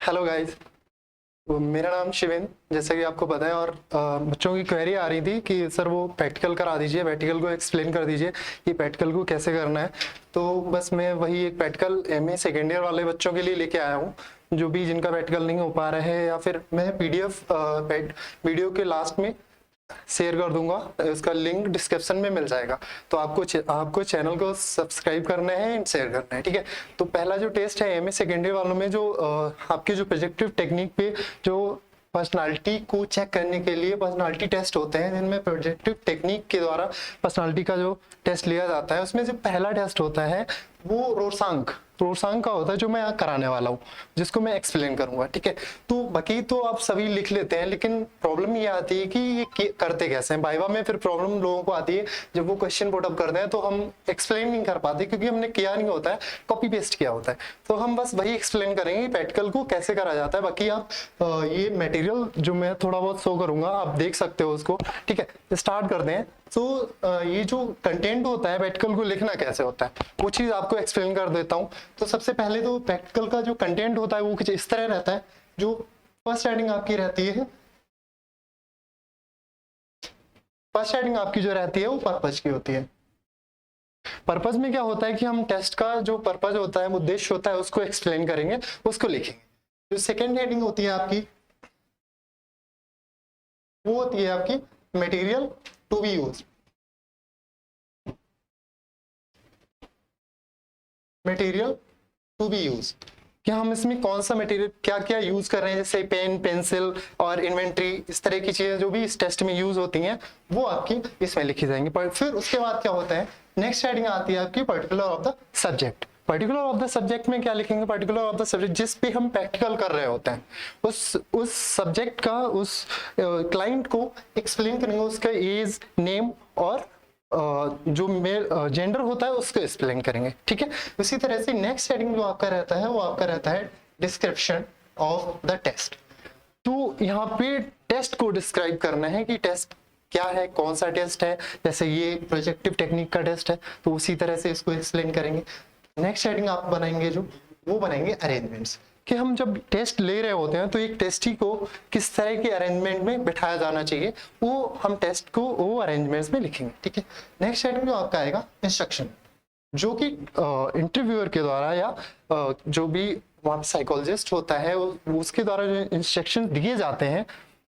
Hello guys. मेरा नाम शिवेंद्र, जैसा कि आपको पता है। और बच्चों की क्वेरी आ रही थी कि सर वो प्रैक्टिकल करा दीजिए, प्रैक्टिकल को एक्सप्लेन कर दीजिए कि प्रैक्टिकल को कैसे करना है। तो बस मैं वही एक प्रैक्टिकल एमए सेकेंड ईयर वाले बच्चों के लिए लेके आया हूँ, जो भी जिनका प्रैक्टिकल नहीं हो पा रहा है, या फिर मैं पीडीएफ वीडियो के लास्ट में शेयर कर दूंगा। उसका लिंक डिस्क्रिप्शन में मिल जाएगा। तो आपको चैनल को सब्सक्राइब करना है एंड शेयर करना है, ठीक है। तो पहला जो टेस्ट है एमए सेकेंड ईयर वालों में, जो आपके जो प्रोजेक्टिव टेक्निक पे जो पर्सनालिटी को चेक करने के लिए पर्सनालिटी टेस्ट होते हैं, जिनमें प्रोजेक्टिव टेक्निक के द्वारा पर्सनालिटी का जो टेस्ट लिया जाता है, उसमें जो पहला टेस्ट होता है वो रोरसांग का होता है, जो मैं यहाँ कराने वाला हूँ, जिसको मैं एक्सप्लेन करूंगा, ठीक है। तो बाकी तो आप सभी लिख लेते हैं, लेकिन प्रॉब्लम ये आती है कि ये करते कैसे हैं। वाइवा में फिर प्रॉब्लम लोगों को आती है, जब वो क्वेश्चन पुट अप करते हैं तो हम एक्सप्लेन नहीं कर पाते, क्योंकि हमने किया नहीं होता है, कॉपी पेस्ट किया होता है। तो हम बस वही एक्सप्लेन करेंगे प्रैक्टिकल को कैसे करा जाता है। बाकी आप ये मटेरियल जो मैं थोड़ा बहुत शो करूंगा, आप देख सकते हो उसको, ठीक है। स्टार्ट करते हैं। तो ये जो कंटेंट होता है प्रैक्टिकल को लिखना कैसे होता है, वो चीज आपको एक्सप्लेन कर देता हूँ। तो सबसे पहले तो प्रैक्टिकल का जो कंटेंट होता है वो कुछ इस तरह रहता है। जो फर्स्ट हेडिंग आपकी रहती है, फर्स्ट हेडिंग आपकी जो रहती है वो पर्पज की होती है। पर्पज में क्या होता है कि हम टेस्ट का जो पर्पज होता है, उद्देश्य होता है, उसको एक्सप्लेन करेंगे, उसको लिखेंगे। जो सेकेंड हेडिंग होती है आपकी, वो होती है आपकी material to be use. Material to be use, कि हम इसमें कौन सा मटेरियल क्या क्या यूज कर रहे हैं, जैसे पेन, पेंसिल और इन्वेंट्री, इस तरह की चीजें जो भी इस टेस्ट में यूज होती हैं, वो आपकी इसमें लिखी जाएंगी। पर फिर उसके बाद क्या होता है, नेक्स्ट हेडिंग आती है आपकी particular of the subject. Particular of the subject में क्या लिखेंगे, पर्टिकुलर ऑफ द सब्जेक्ट जिस पे हम प्रैक्टिकल कर रहे होते हैं, उस सब्जेक्ट का, उस क्लाइंट को एक्सप्लेन करेंगे, उसका एज, नेम और जो मेल जेंडर होता है उसको एक्सप्लेन करेंगे, ठीक है। उसी तरह से नेक्स्ट हेडिंग जो आपका रहता है वो आपका रहता है डिस्क्रिप्शन ऑफ द टेस्ट। तो यहाँ पे टेस्ट को डिस्क्राइब करना है कि टेस्ट क्या है, कौन सा टेस्ट है। जैसे ये प्रोजेक्टिव टेक्निक का टेस्ट है, तो उसी तरह से इसको एक्सप्लेन करेंगे। नेक्स्ट हेडिंग आप बनाएंगे जो, वो बनाएंगे अरेंजमेंट्स, कि हम जब टेस्ट ले रहे होते हैं तो एक टेस्टी को किस तरह के अरेंजमेंट में बिठाया जाना चाहिए, वो हम टेस्ट को वो अरेंजमेंट्स में लिखेंगे, ठीक है। नेक्स्ट हेडिंग जो आपका आएगा इंस्ट्रक्शन, जो कि इंटरव्यूअर के द्वारा या जो भी वहाँ साइकोलॉजिस्ट होता है उसके द्वारा जो इंस्ट्रक्शन दिए जाते हैं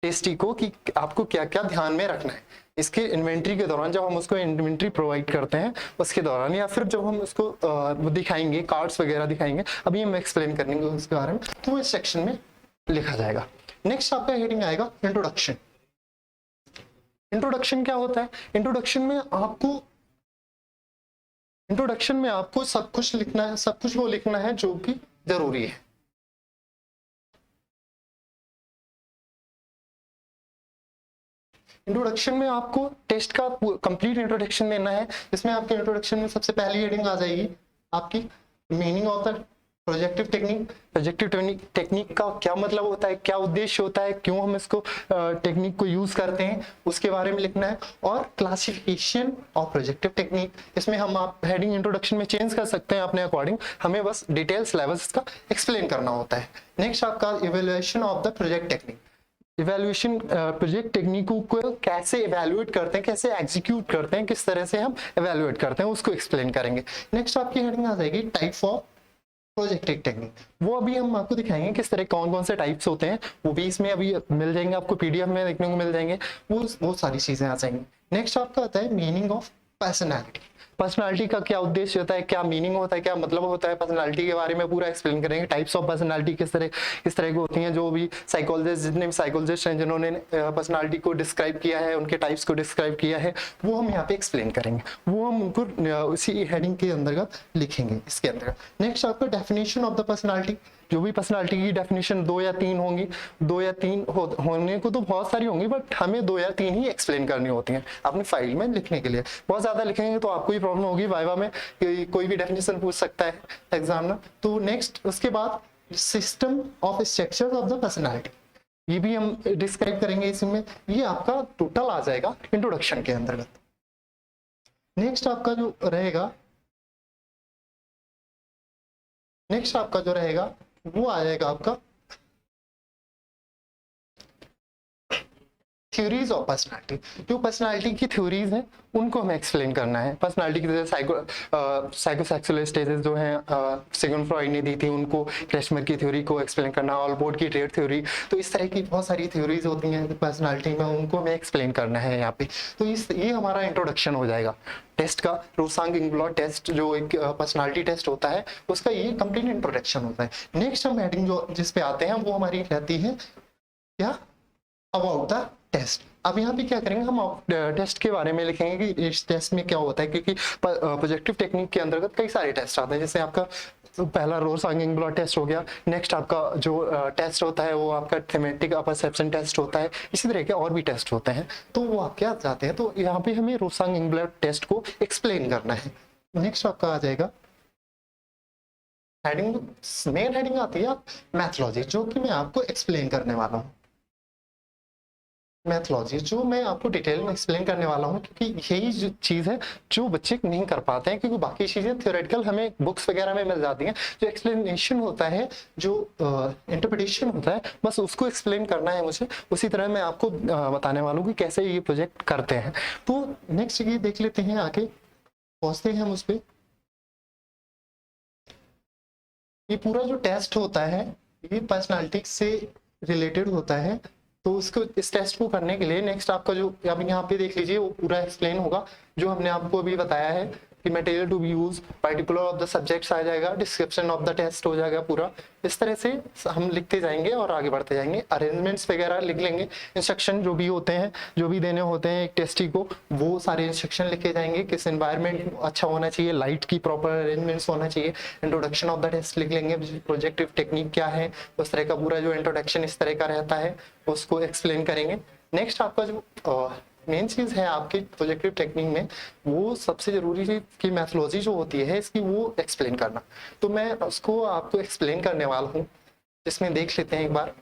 टेस्टी को, कि आपको क्या क्या ध्यान में रखना है इसके इन्वेंट्री के दौरान, जब हम उसको इन्वेंट्री प्रोवाइड करते हैं उसके दौरान, या फिर जब हम उसको दिखाएंगे, कार्ड्स वगैरह दिखाएंगे, अभी हम एक्सप्लेन करेंगे उसके बारे में, तो इस सेक्शन में लिखा जाएगा। नेक्स्ट आपका हेडिंग आएगा इंट्रोडक्शन। इंट्रोडक्शन क्या होता है, इंट्रोडक्शन में आपको सब कुछ लिखना है, सब कुछ वो लिखना है जो कि जरूरी है। इंट्रोडक्शन में आपको टेस्ट का कंप्लीट इंट्रोडक्शन देना है, जिसमें आपके इंट्रोडक्शन में सबसे पहली हेडिंग आ जाएगी आपकी meaning of the projective technique. Projective technique का क्या मतलब होता है, क्या उद्देश्य होता है, क्यों हम इसको टेक्निक को यूज करते हैं, उसके बारे में लिखना है। और क्लासिफिकेशन ऑफ प्रोजेक्टिव टेक्निक, इसमें हम आप हेडिंग इंट्रोडक्शन में चेंज कर सकते हैं अपने अकॉर्डिंग, हमें बस डिटेल सिलेबस का एक्सप्लेन करना होता है। नेक्स्ट आपका evaluation of the project technique. Evaluation project टेक्निकों को कैसे इवेल्युएट करते हैं, कैसे एग्जीक्यूट करते हैं, किस तरह से हम इवेल्युएट करते हैं, उसको एक्सप्लेन करेंगे। नेक्स्ट आपकी हेडिंग आ जाएगी टाइप ऑफ प्रोजेक्टिव टेक्निक। वो अभी हम आपको दिखाएंगे किस तरह कौन कौन से टाइप्स होते हैं, वो भी इसमें अभी मिल जाएंगे, आपको पीडीएफ में देखने को मिल जाएंगे, वो सारी चीजें आ जाएंगी। नेक्स्ट आपका आता है मीनिंग ऑफ पर्सनैलिटी। पर्सनालिटी का क्या उद्देश्य होता है, क्या मीनिंग होता है, क्या मतलब होता है, पर्सनालिटी के बारे में पूरा एक्सप्लेन करेंगे। टाइप्स ऑफ पर्सनालिटी किस तरह की होती हैं, जो भी साइकोलॉजिस्ट, जितने भी साइकोलॉजिस्ट हैं जिन्होंने पर्सनालिटी को डिस्क्राइब किया है, उनके टाइप्स को डिस्क्राइब किया है, वो हम यहाँ पे एक्सप्लेन करेंगे, वो हम उनको उसी हेडिंग के अंतर्गत लिखेंगे इसके अंतर्गत। नेक्स्ट आपका डेफिनेशन ऑफ द पर्सनालिटी। जो भी पर्सनालिटी की डेफिनेशन 2 या 3 होंगी, 2 या 3 होने को तो बहुत सारी होंगी, बट हमें 2 या 3 ही एक्सप्लेन करनी होती हैं अपनी फाइल में लिखने के लिए। बहुत ज्यादा लिखेंगे तो आपको ही प्रॉब्लम होगी वाइवा में, कोई भी डेफिनेशन पूछ सकता है एग्जाम में। तो नेक्स्ट उसके बाद system of structure of the personality, ये भी हम डिस्क्राइब करेंगे इसमें। ये आपका टोटल आ जाएगा इंट्रोडक्शन के अंतर्गत। नेक्स्ट आपका जो रहेगा, वो आ जाएगा आपका थ्योरीज ऑफ पर्सनालिटी, जो पर्सनालिटी की थ्योरीज हैं उनको हमें एक्सप्लेन करना है। पर्सनालिटी की जैसे साइकोसेक्सुअल स्टेजेस जो हैं सिगमंड फ्रॉइड ने दी थी, उनको क्रेशमर की थ्योरी को एक्सप्लेन करना, ऑलपोर्ट की ट्रेड थ्योरी, तो इस तरह की बहुत सारी थ्योरीज होती हैं पर्सनालिटी में, उनको हमें एक्सप्लेन करना है यहाँ पे। तो ये हमारा इंट्रोडक्शन हो जाएगा टेस्ट का। रोसांग-इंगब्लॉट टेस्ट जो एक पर्सनालिटी टेस्ट होता है, उसका ये कंप्लीट इंट्रोडक्शन होता है। नेक्स्ट हम हेडिंग जो जिस पे आते हैं वो हमारी रहती है क्या, अबाउट द टेस्ट। अब यहाँ पे क्या करेंगे, हम टेस्ट के बारे में लिखेंगे कि इस टेस्ट में क्या होता है, क्योंकि प्रोजेक्टिव टेक्निक के अंतर्गत कई सारे टेस्ट आते हैं। जैसे आपका पहला रोसांग-इंगब्लॉट टेस्ट हो गया, नेक्स्ट आपका जो टेस्ट होता है वो आपका थीमेटिक परसेप्शन टेस्ट होता है, इसी तरह के और भी टेस्ट होते हैं, तो वो आपके आ जाते हैं। तो यहाँ पे हमें रोसांग-इंगब्लॉट टेस्ट को एक्सप्लेन करना है। नेक्स्ट आपका आ जाएगा हेडिंग, मेन हेडिंग आती है मैथोलॉजी, जो कि मैं आपको एक्सप्लेन करने वाला हूँ। मैथोलॉजी जो मैं आपको डिटेल में एक्सप्लेन करने वाला हूँ, क्योंकि यही जो चीज़ है जो बच्चे नहीं कर पाते हैं, क्योंकि बाकी चीज़ें थ्योरेटिकल हमें बुक्स वगैरह में मिल जाती हैं। जो एक्सप्लेनेशन होता है, जो इंटरप्रिटेशन होता है, बस उसको एक्सप्लेन करना है मुझे। उसी तरह मैं आपको बताने वाला हूँ कि कैसे ये प्रोजेक्ट करते हैं। तो नेक्स्ट ये देख लेते हैं, आगे पहुँचते हैं हम उस पर। ये पूरा जो टेस्ट होता है ये पर्सनालिटी से रिलेटेड होता है। तो उसको, इस टेस्ट को करने के लिए नेक्स्ट आपका जो अब यहाँ पे देख लीजिए, वो पूरा एक्सप्लेन होगा जो हमने आपको अभी बताया है कि material to be use, particular of the subjects आ जाएगा, डिस्क्रिप्शन ऑफ द टेस्ट हो जाएगा पूरा। इस तरह से हम लिखते जाएंगे और आगे बढ़ते जाएंगे। अरेंजमेंट्स वगैरह लिख लेंगे, इंस्ट्रक्शन जो भी होते हैं, जो भी देने होते हैं एक टेस्टी को, वो सारे इंस्ट्रक्शन लिखे जाएंगे। किस एनवायरनमेंट अच्छा होना चाहिए, लाइट की प्रॉपर अरेंजमेंट्स होना चाहिए। इंट्रोडक्शन ऑफ द टेस्ट लिख लेंगे, प्रोजेक्टिव टेक्निक क्या है, उस तरह का पूरा जो इंट्रोडक्शन इस तरह का रहता है उसको एक्सप्लेन करेंगे। नेक्स्ट आपका जो मेन चीज है आपकी प्रोजेक्टिव टेक्निक में, वो सबसे जरूरी चीज की मैथोलॉजी जो होती है इसकी, वो एक्सप्लेन करना। तो मैं उसको आपको एक्सप्लेन करने वाला हूँ। इसमें देख लेते हैं एक बार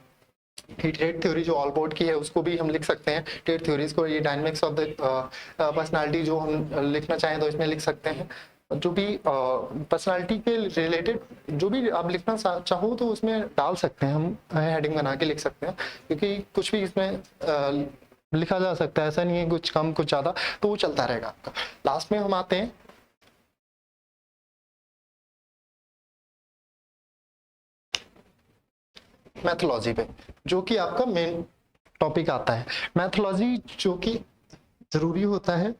कि ट्रेड थ्योरी जो ऑलपोर्ट की है उसको भी हम लिख सकते हैं। ट्रेड थ्योरीज को, ये डायनेमिक्स ऑफ द पर्सनालिटी जो हम लिखना चाहें तो इसमें लिख सकते हैं। जो भी पर्सनालिटी के रिलेटेड जो भी आप लिखना चाहो तो उसमें डाल सकते हैं, हम हेडिंग बना के लिख सकते हैं, क्योंकि कुछ भी इसमें लिखा जा सकता है, ऐसा नहीं है कुछ कम कुछ ज्यादा, तो वो चलता रहेगा आपका। लास्ट में हम आते हैं मैथोलॉजी पे, जो कि आपका मेन टॉपिक आता है। मैथोलॉजी जो कि जरूरी होता है,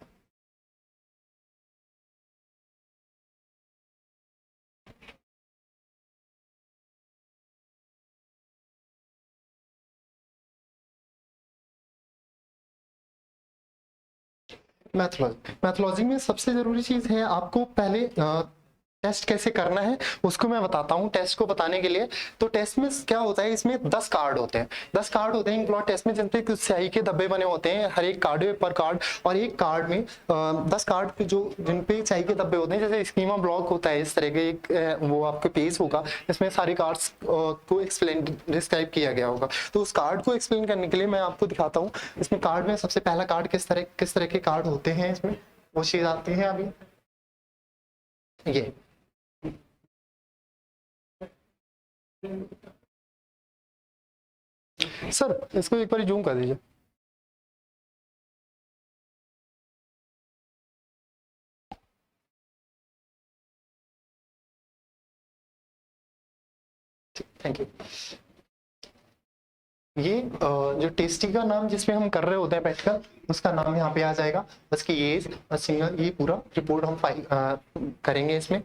मैथोलॉजी में सबसे जरूरी चीज है आपको पहले टेस्ट कैसे करना है उसको मैं बताता हूँ। टेस्ट को बताने के लिए, तो टेस्ट में क्या होता है, इसमें 10 कार्ड होते हैं। 10 कार्ड होते हैं इंगब्लॉट टेस्ट में, जिनपे कुछ स्याही के धब्बे बने होते हैं हर एक कार्ड पर कार्ड, और एक कार्ड में 10 कार्ड पे जो जिनपे स्याही के धब्बे होते हैं, जैसे स्कीमा ब्लॉक होता है इस तरह के एक वो आपके पेज होगा, इसमें सारे कार्ड्स को एक्सप्लेन डिस्क्राइब किया गया होगा। तो उस कार्ड को एक्सप्लेन करने के लिए मैं आपको दिखाता हूँ। इसमें कार्ड में सबसे पहला कार्ड किस तरह के कार्ड होते हैं, इसमें वो चीज आती है अभी। ये सर इसको एक बार जूम कर दीजिए। Thank you. ये जो टेस्टी का नाम जिसमें हम कर रहे होते हैं प्रैक्टिकल, उसका नाम यहाँ पे आ जाएगा। उसकी एज और सिंगल, ये पूरा रिपोर्ट हम फाइल करेंगे इसमें।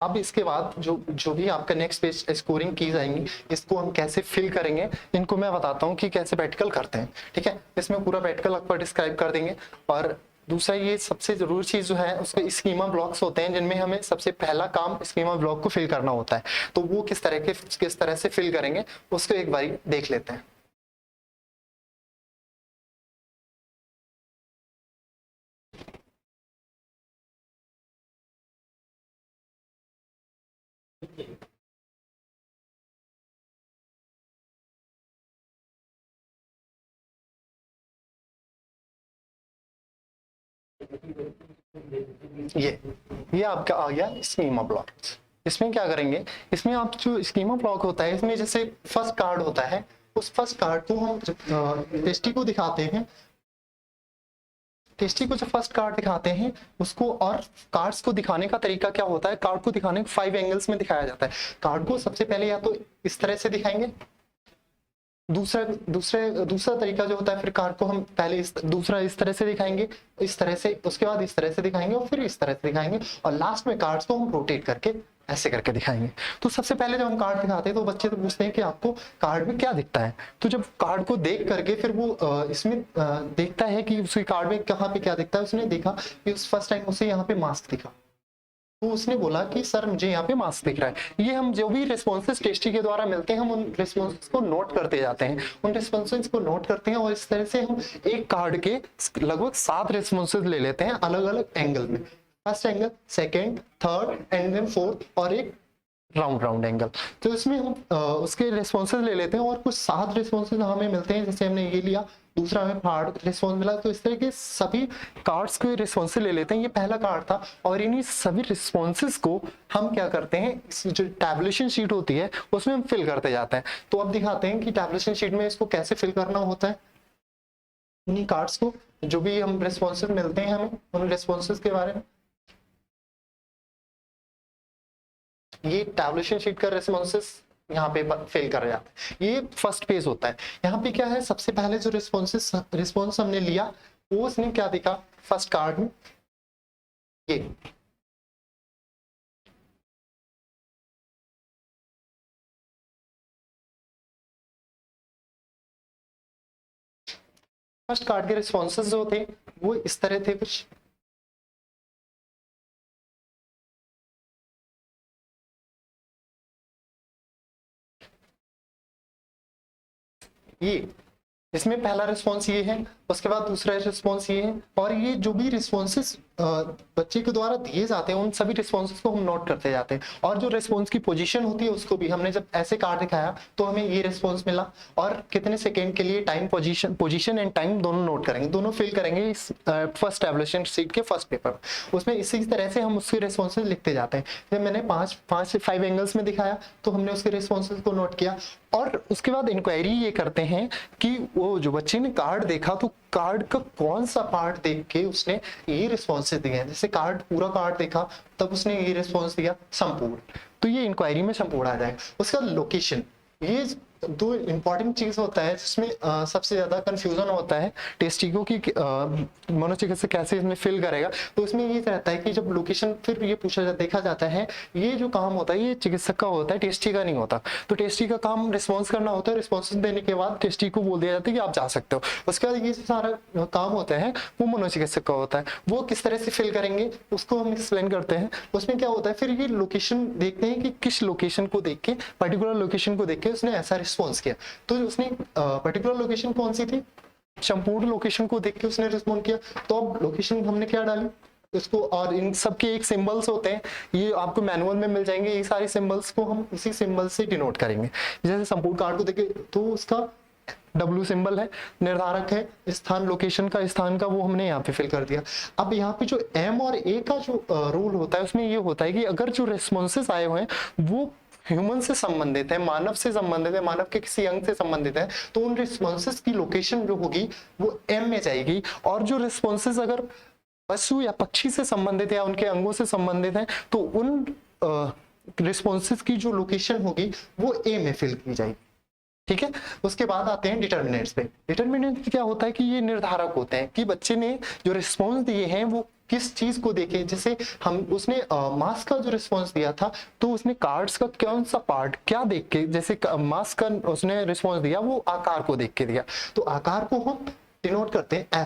अब इसके बाद जो भी आपका नेक्स्ट पेज स्कोरिंग की जाएंगी, इसको हम कैसे फिल करेंगे, इनको मैं बताता हूँ कि कैसे प्रैक्टिकल करते हैं। ठीक है, इसमें पूरा प्रैक्टिकल आपको डिस्क्राइब कर देंगे। और दूसरा ये सबसे जरूरी चीज जो है, उसके स्कीमा ब्लॉक्स होते हैं, जिनमें हमें सबसे पहला काम स्कीमा ब्लॉक को फिल करना होता है। तो वो किस तरह से फिल करेंगे उसको एक बारी देख लेते हैं। ये आपका आ गया स्कीमा ब्लॉक। इसमें क्या करेंगे, इसमें आप जो स्कीमा ब्लॉक होता है, इसमें जैसे फर्स्ट कार्ड होता है उस फर्स्ट कार्ड को हम टेस्टी को दिखाते हैं, टेस्टी को जो फर्स्ट कार्ड दिखाते हैं उसको, और कार्ड्स को दिखाने का तरीका क्या होता है, कार्ड को दिखाने को 5 एंगल्स में दिखाया जाता है। कार्ड को सबसे पहले या तो इस तरह से दिखाएंगे, दूसरा तरीका जो होता है, फिर कार्ड को हम पहले दूसरा इस तरह से दिखाएंगे, इस तरह से, उसके बाद इस तरह से दिखाएंगे और फिर इस तरह से दिखाएंगे, और लास्ट में कार्ड्स को हम रोटेट करके ऐसे करके दिखाएंगे। तो सबसे पहले जब हम कार्ड दिखाते हैं तो बच्चे तो पूछते हैं कि आपको कार्ड में क्या दिखता है। तो जब कार्ड को देख करके फिर वो इसमें देखता है कि उसके कार्ड में कहाँ पे क्या दिखता है, उसने देखा कि उस फर्स्ट टाइम उसे यहाँ पे मास्क दिखा, तो उसने बोला कि सर मुझे यहाँ पे मास्क दिख रहा है। ये हम जो भी रिस्पॉन्सेस टेस्टी के द्वारा मिलते हैं, हम उन रिस्पॉन्सेस को नोट करते जाते हैं, उन रिस्पॉन्सेस को नोट करते हैं, और इस तरह से हम एक कार्ड के लगभग 7 रिस्पॉन्सेस ले लेते हैं अलग अलग एंगल में, first angle, second, third and then fourth, और एक राउंड एंगल। तो इसमें हम उसके रिस्पॉन्सेज ले लेते हैं, और कुछ 7 रिस्पॉन्सेज हमें मिलते हैं, जैसे हमने ये लिया, दूसरा हमें हार्ड रिस्पॉन्स मिला। तो इस तरह के सभी कार्ड्स के रिस्पॉन्सेज ले लेते हैं। ये पहला कार्ड था, और इन्हीं सभी रिस्पॉन्सेज को हम क्या करते हैं, इस जो टैबुलेशन शीट होती है उसमें हम फिल करते जाते हैं। तो अब दिखाते हैं कि टैबुलेशन शीट में इसको कैसे फिल करना होता है। इन्हीं कार्ड्स को जो भी हम रिस्पॉन्सेज मिलते हैं हमें, उन रिस्पॉन्सेज के बारे में, ये टैबुलेशन शीट का रिस्पॉन्सेस यहाँ पे फिल कर जाते हैं। ये फर्स्ट पेज होता है। यहाँ पे क्या है, सबसे पहले जो रिस्पॉन्स हमने लिया वो उसने क्या दिखा फर्स्ट कार्ड में, ये फर्स्ट कार्ड के रिस्पॉन्सेस जो थे वो इस तरह थे कुछ। ये इसमें पहला रिस्पॉन्स ये है, उसके बाद दूसरा रिस्पॉन्स ये है, और ये जो भी रिस्पॉन्सेस बच्चे के द्वारा दिए जाते हैं उन सभी रिस्पॉन्सेस को हम नोट करते जाते हैं। और जो रिस्पॉन्स की पोजीशन होती है उसको भी हमने जब ऐसे कार्ड दिखाया तो हमें ये रिस्पॉन्स मिला, और कितने सेकेंड के लिए टाइम, पोजीशन एंड टाइम दोनों नोट करेंगे, दोनों फिल करेंगे इस फर्स्ट टैबुलेशन शीट के फर्स्ट पेपर। उसमें इसी तरह से हम उसके रिस्पॉन्सेज लिखते जाते हैं। जब मैंने 5 से 5 एंगल्स में दिखाया तो हमने उसके रिस्पॉन्सेज को नोट किया, और उसके बाद इंक्वायरी ये करते हैं कि वो जो बच्चे ने कार्ड देखा तो कार्ड का कौन सा पार्ट देख के उसने ये रिस्पॉन्सेज दिए हैं। जैसे कार्ड पूरा देखा तब उसने ये रिस्पॉन्स दिया संपूर्ण, तो ये इंक्वायरी में संपूर्ण आ जाएगा। उसका लोकेशन, ये 2 इंपॉर्टेंट चीज होता है जिसमें सबसे ज्यादा कंफ्यूजन होता है टेस्टी को कि मनोचिकित्सक कैसे इसमें फिल करेगा। तो इसमें ये रहता है कि जब लोकेशन फिर ये देखा जाता है, ये जो काम होता है ये चिकित्सक का होता है, टेस्टी का नहीं होता। तो टेस्टी का काम रिस्पॉन्स करना होता है, रिस्पॉन्स देने के बाद टेस्टी को बोल दिया जाता है कि आप जा सकते हो। उसके बाद ये सारा काम होता है वो मनोचिकित्सक का होता है। वो किस तरह से फिल करेंगे उसको हम एक्सप्लेन करते हैं। उसमें क्या होता है, फिर ये लोकेशन देखते हैं कि किस लोकेशन को देख के, पर्टिकुलर लोकेशन को देख के उसने ऐसा रिस्पॉन्स किया। तो उसने पर्टिकुलर लोकेशन कौन सी थी, संपूर्ण लोकेशन को देख के उसने रिस्पॉन्ड किया। तो अब लोकेशन हमने क्या डाली इसको, और इन सब के एक सिंबल्स होते हैं, ये आपको मैनुअल में मिल जाएंगे। ये सारे सिंबल्स को हम इसी सिंबल से डिनोट करेंगे। जैसे संपूर्ण कार्ड को देखे तो उसका W सिंबल है, निर्धारक है, स्थान, लोकेशन का, स्थान का वो हमने यहाँ पे फिल कर दिया। अब यहाँ पे जो M और A का जो रूल होता है उसमें ये होता है कि अगर जो रिस्पॉन्सेस आए हुए हैं वो ह्यूमन से संबंधित है, मानव से संबंधित है, मानव के किसी अंग से संबंधित है, तो उन रिस्पॉन्सेस की लोकेशन जो होगी वो M में जाएगी। और जो रिस्पॉन्सेस अगर पशु या पक्षी से संबंधित है या उनके अंगों से संबंधित है तो उन रिस्पॉन्सेस की जो लोकेशन होगी वो A में फिल की जाएगी। ठीक है, उसके बाद आते हैं डिटर्मिनेंट्स पे। डिटर्मिनेंट क्या होता है कि ये निर्धारक होते हैं कि बच्चे ने जो रिस्पॉन्स दिए हैं वो किस चीज को देखे। जैसे उसने मास्क का जो रिस्पॉन्स दिया था तो उसने कार्ड्स का कौन सा पार्ट क्या देख के, जैसे मास्क का उसने रिस्पॉन्स दिया वो आकार को देख के दिया। तो आकार को हम डिनोट करते हैं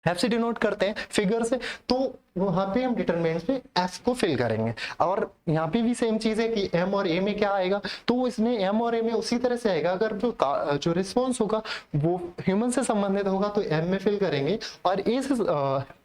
एफ से डिनोट करते हैं, फिगर से। तो वहां पे हम डिटरमिनेंट्स पे एफ को फिल करेंगे। और यहाँ पे भी सेम चीज है कि एम और ए में क्या आएगा, तो इसमें एम और ए में उसी तरह से आएगा। अगर जो रिस्पॉन्स होगा वो ह्यूमन से संबंधित होगा तो एम में फिल करेंगे, और ए से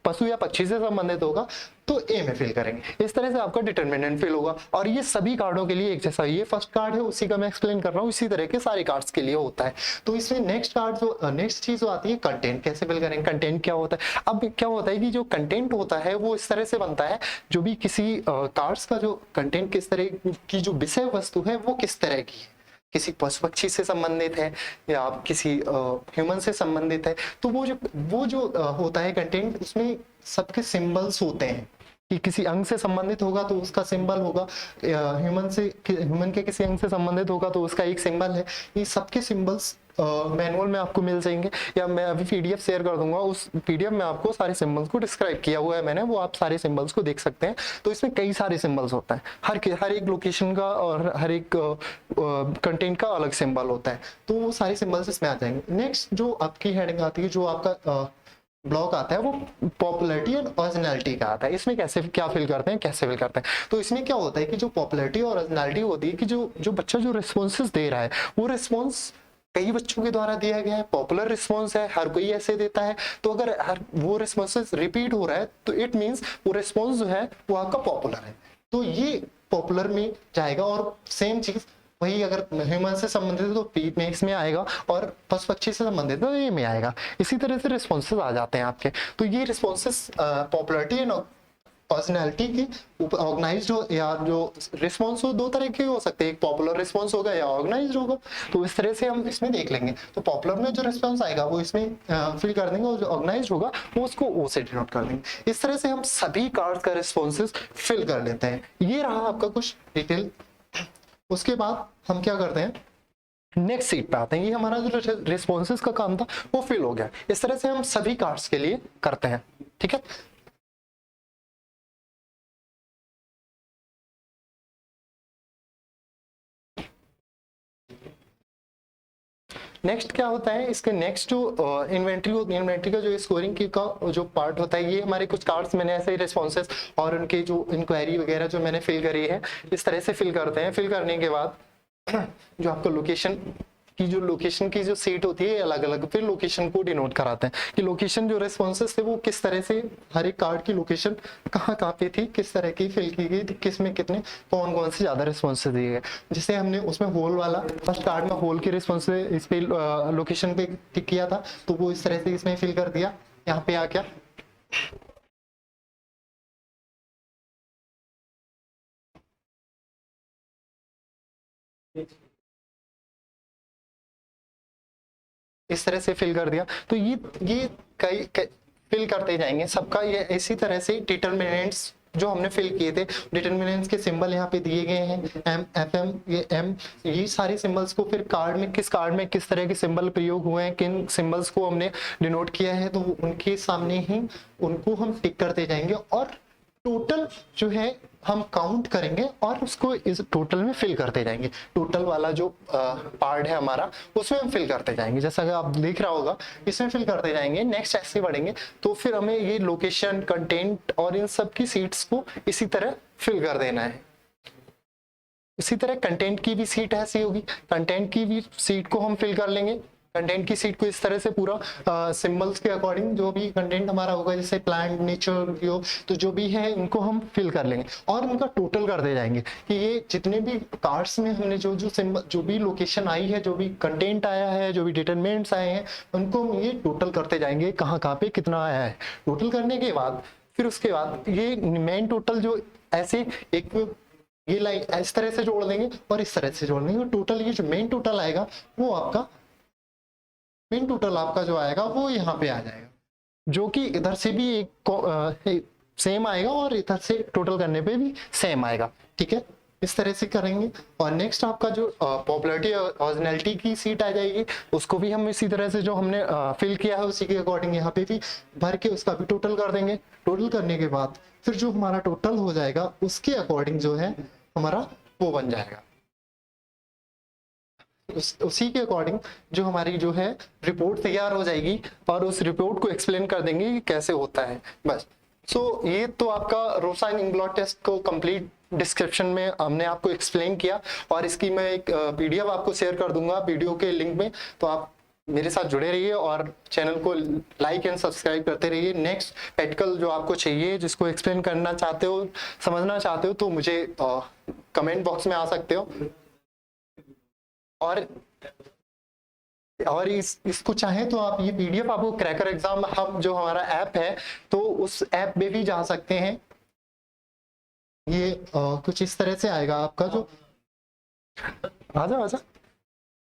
पशु या पक्षी से संबंधित होगा तो ए में फिल करेंगे। इस तरह से आपका डिटरमिनेंट फिल होगा। और ये सभी कार्डों के लिए एक जैसा, ये फर्स्ट कार्ड है उसी का मैं एक्सप्लेन कर रहा हूँ, इसी तरह के सारे कार्ड्स के लिए होता है। तो इसमें नेक्स्ट चीज जो आती है कंटेंट कैसे फिल करेंगे। कंटेंट क्या होता है, अब क्या होता है कि जो कंटेंट होता है वो इस तरह से बनता है, जो भी किसी कार्ड्स का जो कंटेंट किस तरह की, जो विषय वस्तु है वो किस तरह की है, किसी पशु पक्षी से संबंधित है या किसी ह्यूमन से संबंधित है, तो वो जो होता है कंटेंट, उसमें सबके सिंबल्स होते हैं कि किसी अंग से संबंधित होगा तो उसका सिंबल होगा, ह्यूमन के किसी अंग से संबंधित होगा तो उसका एक सिंबल है। ये सबके सिंबल्स मैनुअल में आपको मिल जाएंगे, या मैं अभी पीडीएफ शेयर कर दूंगा, उस पीडीएफ में आपको सारे सिंबल्स को डिस्क्राइब किया हुआ है मैंने, वो आप सारे सिंबल्स को देख सकते हैं। तो इसमें कई सारे सिंबल्स होता है, हर एक लोकेशन का और हर एक कंटेंट का अलग सिंबल होता है, तो वो सारे सिंबल्स इसमें आ जाएंगे। नेक्स्ट जो आपकी हेडिंग आती है, जो आपका ब्लॉक आता है, वो पॉपुलैरिटी और ओरिजिनलिटी का आता है। इसमें कैसे क्या फिल करते हैं, कैसे फिल करते हैं, तो इसमें क्या होता है कि जो पॉपुलैरिटी और ओरिजिनलिटी होती है कि जो बच्चा जो रिस्पॉन्सेस दे रहा है, वो रिस्पॉन्स कई बच्चों के द्वारा दिया गया है, पॉपुलर रिस्पॉन्स है, हर कोई ऐसे देता है। तो अगर वो रिस्पॉन्सेस रिपीट हो रहा है तो इट मीन्स वो रिस्पॉन्स जो है वो आपका पॉपुलर है, तो ये पॉपुलर में जाएगा। और सेम चीज वही अगर ह्यूमन से संबंधित है तो पी में इसमें आएगा, और पशु पक्षी से संबंधित है तो ए में आएगा। इसी तरह से रिस्पॉन्सेस आ जाते हैं आपके। तो ये रिस्पॉन्सेस पॉपुलैरिटी एंड पर्सनैलिटी की ऑर्गेनाइज्ड हो, या जो रिस्पॉन्स हो, दो तरह के हो सकते हैं, एक पॉपुलर रिस्पॉन्स होगा या ऑर्गेनाइज्ड होगा। तो इस तरह से हम इसमें देख लेंगे। तो पॉपुलर में जो रिस्पॉन्स आएगा वो इसमें फिल कर देंगे, और जो ऑर्गेनाइज्ड होगा वो उसको ओ से डिनोट कर देंगे। इस तरह से हम सभी कार्ड्स का रिस्पॉन्सेस फिल कर लेते हैं। ये रहा आपका कुछ डिटेल। उसके बाद हम क्या करते हैं, नेक्स्ट सीट पे आते हैं। ये हमारा जो रिस्पॉन्सेस का काम था वो फिल हो गया। इस तरह से हम सभी कार्ड्स के लिए करते हैं, ठीक है। नेक्स्ट क्या होता है, इसके नेक्स्ट जो इन्वेंट्री होती है, इन्वेंट्री का जो स्कोरिंग का जो पार्ट होता है, ये हमारे कुछ कार्ड्स मैंने ऐसे ही रिस्पॉन्सेस और उनके जो इंक्वायरी वगैरह जो मैंने फिल करी है, इस तरह से फिल करते हैं। फिल करने के बाद जो आपका लोकेशन की जो सीट होती है अलग अलग, फिर लोकेशन को डिनोट कराते हैं कि लोकेशन जो रिस्पॉन्सेस थे वो किस तरह से, हर एक कार्ड की लोकेशन कहाँ कहाँ पे थी, किस तरह की फिल की गई, किस में कितने कौन कौन से ज्यादा रिस्पॉन्सेस दिए गए। जैसे हमने उसमें होल वाला फर्स्ट कार्ड में होल के रिस्पॉन्स इस पे लोकेशन पे टिक किया था, तो वो इस तरह से इसमें फिल कर दिया। यहाँ पे आ गया इस तरह से फिल कर दिया। तो ये कई फिल करते जाएंगे सबका। ये इसी तरह से डिटरमिनेंट्स जो हमने फिल किए थे, डिटरमिनेंट्स के सिंबल यहाँ पे दिए गए हैं, एम एफ एम ये एम, ये सारे सिंबल्स को फिर कार्ड में किस तरह के सिंबल प्रयोग हुए हैं, किन सिंबल्स को हमने डिनोट किया है, तो उनके सामने ही उनको हम टिक करते जाएंगे। और टोटल जो है हम काउंट करेंगे और उसको इस टोटल में फिल करते जाएंगे। टोटल वाला जो पार्ट है हमारा, उसमें हम फिल करते जाएंगे। जैसा कि आप देख रहा होगा, इसमें फिल करते जाएंगे। नेक्स्ट ऐसे बढ़ेंगे तो फिर हमें ये लोकेशन, कंटेंट और इन सब की सीट्स को इसी तरह फिल कर देना है। इसी तरह कंटेंट की भी सीट ऐसी होगी, कंटेंट की भी सीट को हम फिल कर लेंगे। कंटेंट की सीट को इस तरह से पूरा सिंबल्स के अकॉर्डिंग जो भी कंटेंट हमारा होगा, जैसे प्लांट, नेचर, तो जो भी है इनको हम फिल कर लेंगे और उनका टोटल करते जाएंगे कि ये जितने भी कार्ड्स में हमने जो सिंबल, जो भी लोकेशन आई है, जो भी कंटेंट आया है, जो भी डिटरमिनेंट्स आए हैं, उनको हम ये टोटल करते जाएंगे, कहाँ कहाँ पे कितना आया है। टोटल करने के बाद फिर उसके बाद ये मेन टोटल जो ऐसे एक ये लाइन इस तरह से जोड़ देंगे और इस तरह से जोड़ देंगे, और टोटल ये जो मेन टोटल आएगा वो आपका मेन टोटल आपका जो आएगा वो यहाँ पे आ जाएगा, जो कि इधर से भी एक सेम आएगा और इधर से टोटल करने पे भी सेम आएगा। ठीक है, इस तरह से करेंगे। और नेक्स्ट आपका जो पॉपुलैरिटी और ओरिजिनलिटी की सीट आ जाएगी, उसको भी हम इसी तरह से जो हमने फिल किया है उसी के अकॉर्डिंग यहाँ पे भी भर के उसका भी टोटल कर देंगे। टोटल करने के बाद फिर जो हमारा टोटल हो जाएगा उसके अकॉर्डिंग जो है हमारा वो बन जाएगा। उसी के अकॉर्डिंग जो हमारी जो है रिपोर्ट तैयार हो जाएगी और उस रिपोर्ट को एक्सप्लेन कर देंगे कि कैसे होता है। बस ये तो आपका रोसा इन इंग्लॉट टेस्ट को कंप्लीट डिस्क्रिप्शन में हमने आपको एक्सप्लेन किया, और इसकी मैं एक पीडीएफ आपको शेयर कर दूंगा वीडियो के लिंक में। तो आप मेरे साथ जुड़े रहिए और चैनल को लाइक एंड सब्सक्राइब करते रहिए। नेक्स्ट प्रैक्टिकल जो आपको चाहिए, जिसको एक्सप्लेन करना चाहते हो, समझना चाहते हो, तो मुझे कमेंट बॉक्स में आ सकते हो। और इसको चाहे तो आप ये पीडीएफ आपको क्रैकर एग्जाम हब जो हमारा ऐप है, तो उस ऐप में भी जा सकते हैं। ये कुछ इस तरह से आएगा आपका जो आजा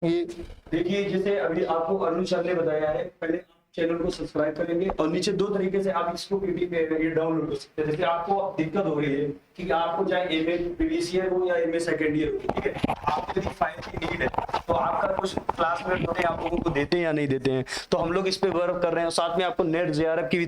ये देखिए जैसे अभी आपको अरुण सर ने बताया है, पहले आप चैनल को सब्सक्राइब करेंगे और नीचे दो तरीके से आप इसको पीडी पे ये डाउनलोड कर सकते हैं। जैसे आपको अब दिक्कत हो रही है कि आपको चाहे एमए प्रीवियस ईयर हो या एमए सेकंड ईयर हो, ठीक है, आपको यदि फाइल की नीड है तो आपका कुछ क्लासमेट होते हैं, आप लोगों को देते हैं या नहीं देते हैं, तो हम लोग इस पे वर्क कर रहे हैं। साथ में आपको नेट जेआरएफ की भी